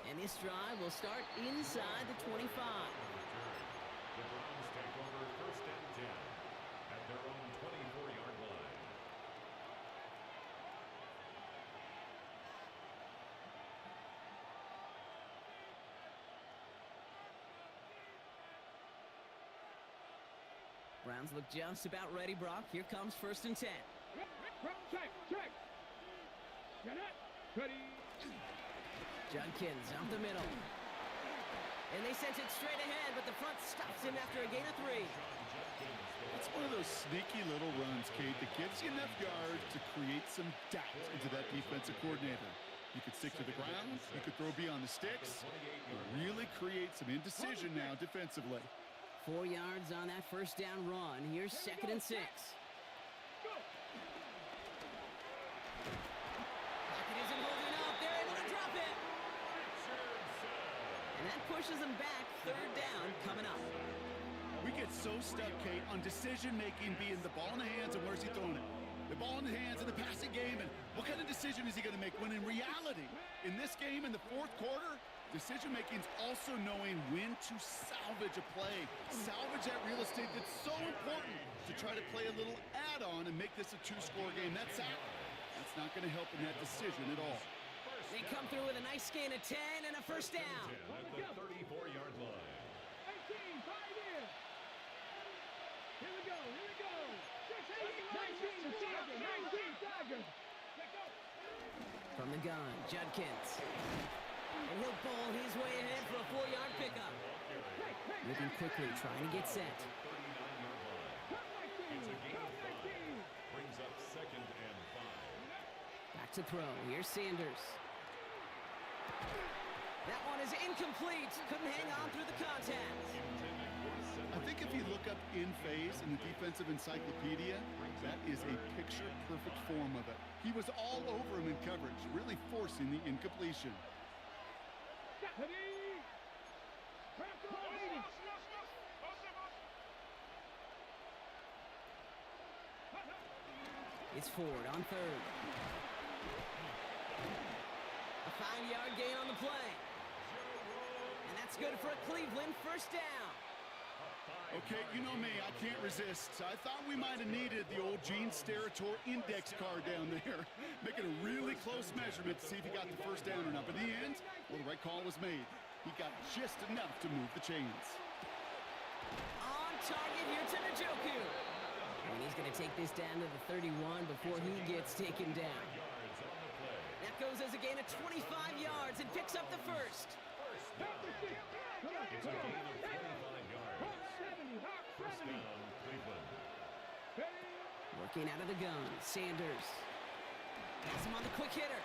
And this drive will start inside the 25. The Browns take over first and 10 at their own 24-yard line. Browns look just about ready, Brock. Here comes first and 10. Check. Get it. Ready. Judkins up the middle. And they sent it straight ahead, but the front stops him after a gain of 3. It's one of those sneaky little runs, Kate, that gives you enough yards to create some doubt into that defensive coordinator. You could stick to the ground, you could throw beyond the sticks, and really create some indecision now defensively. 4 yards on that first down run. Here's second and 6. Pocket isn't holding up. They're able to drop it. And that pushes them back. Third down coming up. We get so stuck, Kate, on decision-making being the ball in the hands and where's he throwing it. The ball in the hands in the passing game, and what kind of decision is he going to make? When in reality, in this game, in the fourth quarter, decision-making is also knowing when to salvage a play. Salvage that real estate that's so important to try to play a little add-on and make this a 2-score game. That's not going to help in that decision at all. They come through with a nice gain of 10 and a first down. At the 34-yard line. 18, 5 in. Here we go. 19 Tigers. From the gun, Judkins. And he'll bowl his way ahead for a 4-yard pickup. Moving quickly, trying to get set. Brings up second and 5. Back to throw. Here's Sanders. That one is incomplete. Couldn't hang on through the contact. I think if you look up in phase in the defensive encyclopedia, that is a picture-perfect form of it. He was all over him in coverage, really forcing the incompletion. It's Ford on third. A 5-yard gain on the play. And that's good for a Cleveland first down. Okay, you know me, I can't resist. I thought we might have needed the old Gene Steratore index card down there. Making a really close measurement to see if he got the first down or not. But in the end, well, the right call was made. He got just enough to move the chains. On target here to Njoku. And he's going to take this down to the 31 before he gets taken down. That goes as a gain of 25 yards and picks up the first. It's a gain of 25 yards. First down, Cleveland. Working out of the gun, Sanders. Has him on the quick hitter.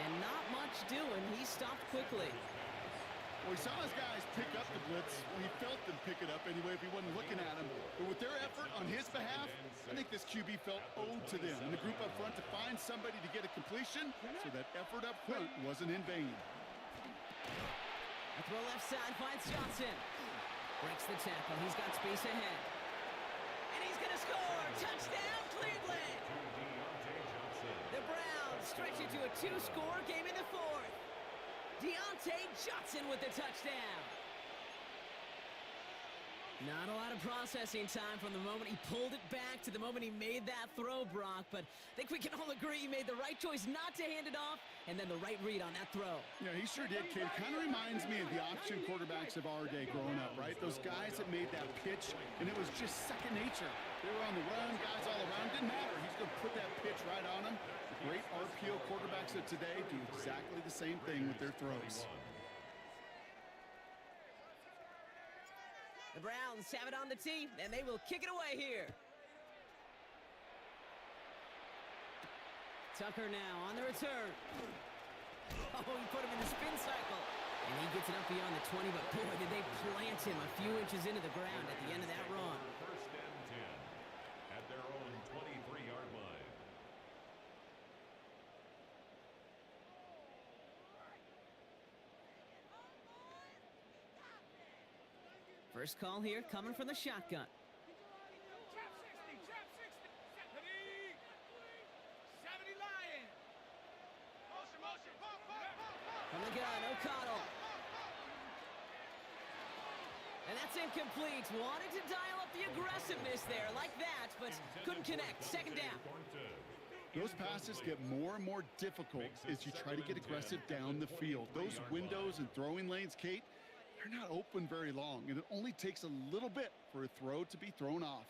And not much doing. He stopped quickly. Well, he saw his guys pick up the blitz. Well, he felt them pick it up anyway if he wasn't looking at him. But with their effort on his behalf, I think this QB felt owed to them and the group up front to find somebody to get a completion, so that effort up front wasn't in vain. A throw left side finds Johnson. Breaks the tackle. He's got space ahead. And he's going to score. Touchdown, Cleveland. The Browns stretch it to a 2-score game in the fourth. Deontay Johnson with the touchdown. Not a lot of processing time from the moment he pulled it back to the moment he made that throw, Brock. But I think we can all agree he made the right choice not to hand it off, and then the right read on that throw. Yeah, he sure did, kid. Kind of reminds me of the option quarterbacks of our day growing up, right? Those guys that made that pitch, and it was just second nature. They were on the run, guys all around. Didn't matter. He's going to put that pitch right on them. The great RPO quarterbacks of today do exactly the same thing with their throws. The Browns have it on the tee, and they will kick it away here. Tucker now on the return. Oh, he put him in the spin cycle. And he gets it up beyond the 20, but boy, did they plant him a few inches into the ground at the end of that run. First and 10 at their own 23-yard line. First call here coming from the shotgun. Trap 60, trap 60. 70. 70 Lion. Motion. From the gun, O'Connell. And that's incomplete. Wanted to dial up the aggressiveness there like that, but couldn't connect. Second down. Those passes get more and more difficult as you try to get aggressive down the field. Those windows and throwing lanes, Kate, they're not open very long, and it only takes a little bit for a throw to be thrown off.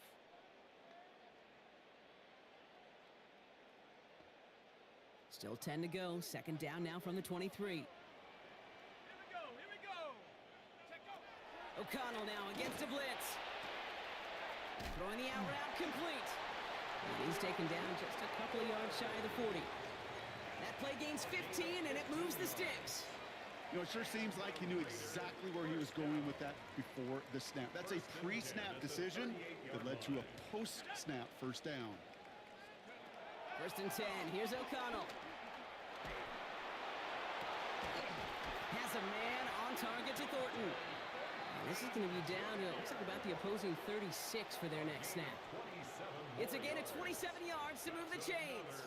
Still 10 to go. Second down now from the 23. Here we go. Check out. O'Connell now against a blitz. Throwing the out route complete. He's taken down just a couple of yards shy of the 40. That play gains 15, and it moves the sticks. You know, it sure seems like he knew exactly where he was going with that before the snap. That's a pre-snap decision that led to a post-snap first down. First and 10. Here's O'Connell. Has a man on target to Thornton. And this is going to be down to, looks like about the opposing 36 for their next snap. It's a gain of 27 yards to move the chains.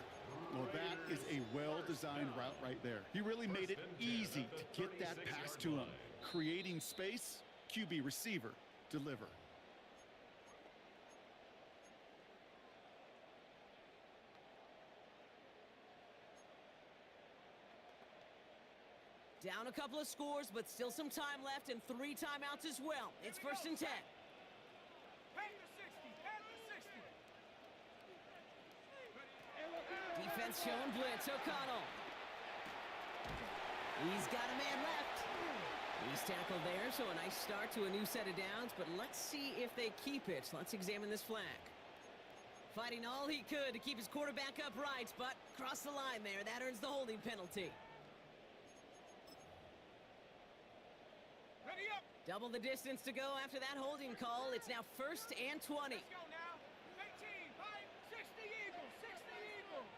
Well, that is a well-designed route right there. He really made it easy to get that pass to him. Creating space, QB receiver, deliver. Down a couple of scores, but still some time left and 3 timeouts as well. It's first and 10. Pass the 60. Defense showing blitz. O'Connell. He's got a man left. He's tackled there, so a nice start to a new set of downs, but let's see if they keep it. Let's examine this flag. Fighting all he could to keep his quarterback upright, but crossed the line there. That earns the holding penalty. Ready up. Double the distance to go after that holding call. It's now first and 20. Let's go now. 18, 5, 60 Eagles. 60 Eagles.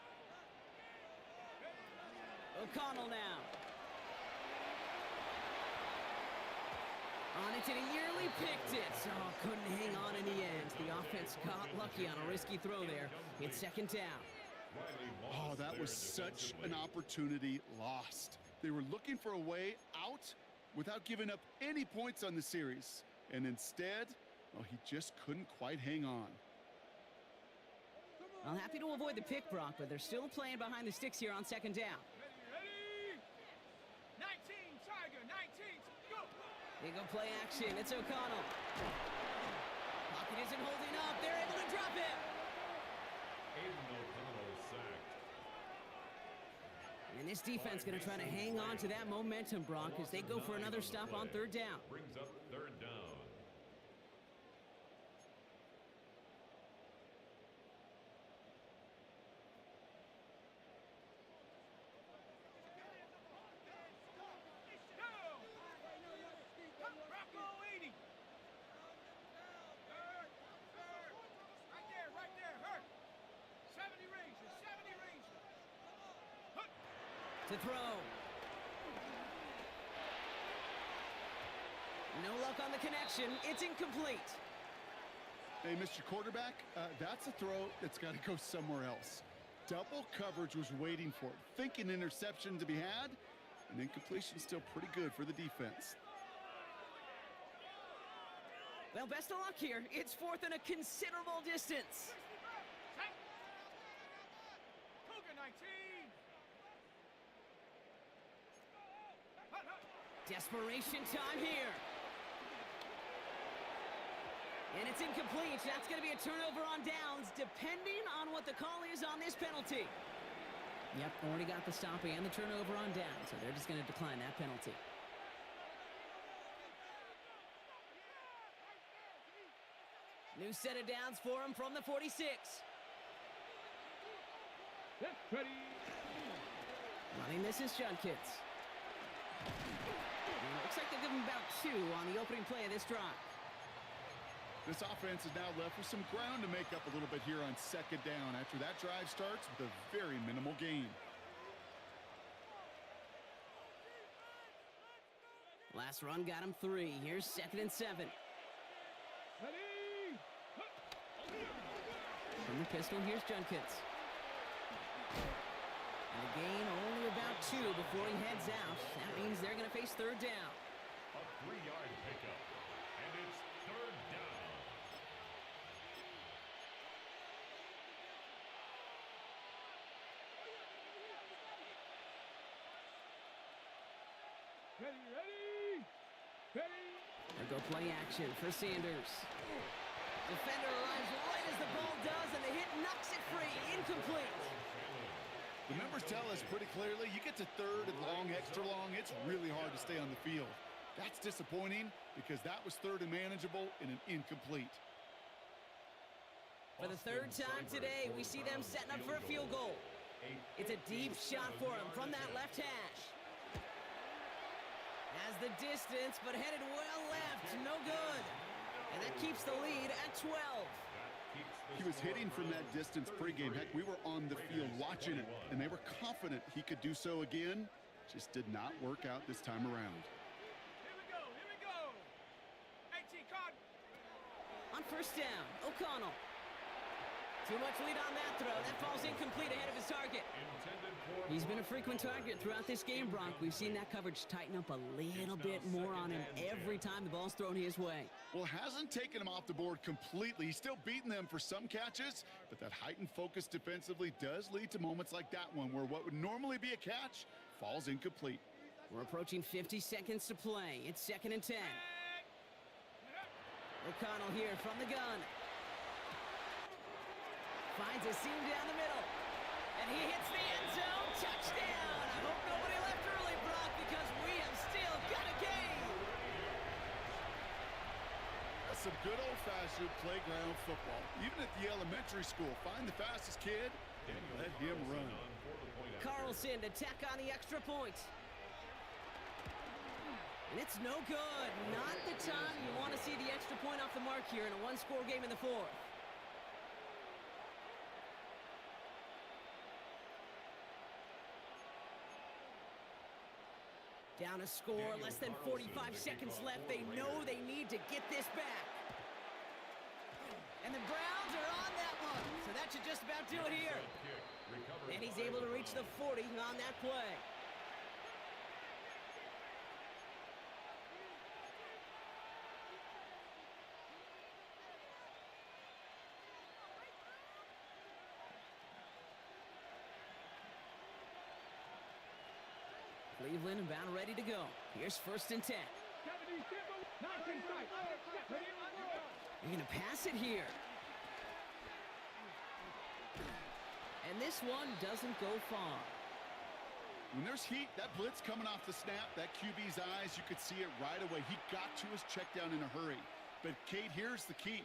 O'Connell now. On it, and he nearly picked it. Oh, couldn't hang on in the end. The offense got lucky on a risky throw there. It's second down. Oh, that was such an opportunity lost. They were looking for a way out without giving up any points on the series. And instead, well, he just couldn't quite hang on. Well, happy to avoid the pick, Brock, but they're still playing behind the sticks here on second down. Ready. 19, Tiger, 19, go. They go play action. It's O'Connell. Pocket isn't holding up. They're able to drop him. Aiden O'Connell sacked. And this defense going to try to hang on to that momentum, Brock, as they go for another stop on third down. Brings up third down. Rocco 80. Right there, hurt. 70 Rangers, 70 Rangers. To throw. No luck on the connection. It's incomplete. Hey, Mr. Quarterback, that's a throw that's got to go somewhere else. Double coverage was waiting for it. Thinking interception to be had, and incompletion still pretty good for the defense. Well, best of luck here. It's fourth and a considerable distance. Cougar 19. Desperation time here. And it's incomplete. That's going to be a turnover on downs, depending on what the call is on this penalty. Yep, already got the stop and the turnover on down, so they're just going to decline that penalty. New set of downs for him from the 46. That's ready. Running this is Judkins. Looks like they'll give him about 2 on the opening play of this drive. This offense is now left with some ground to make up a little bit here on second down after that drive starts with a very minimal gain. Last run got him 3. Here's 2nd and 7. Ready. From the pistol, here's Judkins. And a gain only about 2 before he heads out. That means they're going to face 3rd down. A 3-yard pickup. And it's 3rd down. Ready, ready. Ready. They'll go play action for Sanders. Defender arrives right as the ball does, and the hit knocks it free. Incomplete. The numbers tell us pretty clearly, you get to 3rd and long, extra long, it's really hard to stay on the field. That's disappointing because that was 3rd and manageable and an incomplete. For the 3rd time today, we see them setting up for a field goal. It's a deep shot for him from that left hash. Has the distance, but headed well left. No good. And that keeps the lead at 12. He was hitting from that distance pregame. Heck, we were on the field watching it, and they were confident he could do so again. Just did not work out this time around. Here we go. Here we go. AT card. On 1st down, O'Connell. Too much lead on that throw. That falls incomplete ahead of his target. He's been a frequent target throughout this game, Brock. We've seen that coverage tighten up a little bit more on him every time the ball's thrown his way. Well, hasn't taken him off the board completely. He's still beating them for some catches, but that heightened focus defensively does lead to moments like that one where what would normally be a catch falls incomplete. We're approaching 50 seconds to play. It's 2nd and 10. O'Connell here from the gun. Finds a seam down the middle. And he hits the end zone. Touchdown! I hope nobody left early, Brock, because we have still got a game. That's some good old-fashioned playground football. Even at the elementary school, find the fastest kid and let him run. Carlson to tack on the extra point. And it's no good. Not the time you want to see the extra point off the mark here in a one-score game in the 4th. Down a score, less than 45 seconds left. They know they need to get this back. And the Browns are on that one. So that should just about do it here. And he's able to reach the 40 on that play. Cleveland about ready to go. Here's 1st and 10. They're going to pass it here. And this one doesn't go far. When there's heat, that blitz coming off the snap, that QB's eyes, you could see it right away. He got to his check down in a hurry. But, Kate, here's the key.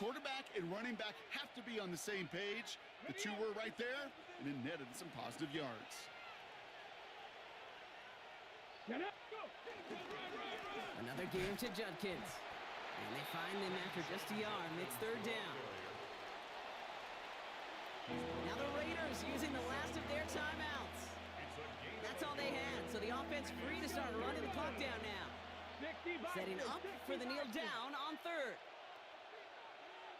Quarterback and running back have to be on the same page. The two were right there, and it netted some positive yards. Another game to Judkins. And they find him after just a yard, and it's 3rd down. Now the Raiders using the last of their timeouts. That's all they had, so the offense free to start running the clock down now. Setting up for the kneel down on 3rd.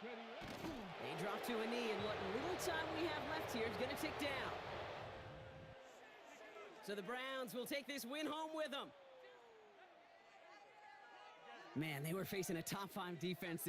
They drop to a knee, and what little time we have left here is going to tick down. So the Browns will take this win home with them. Man, they were facing a top 5 defense this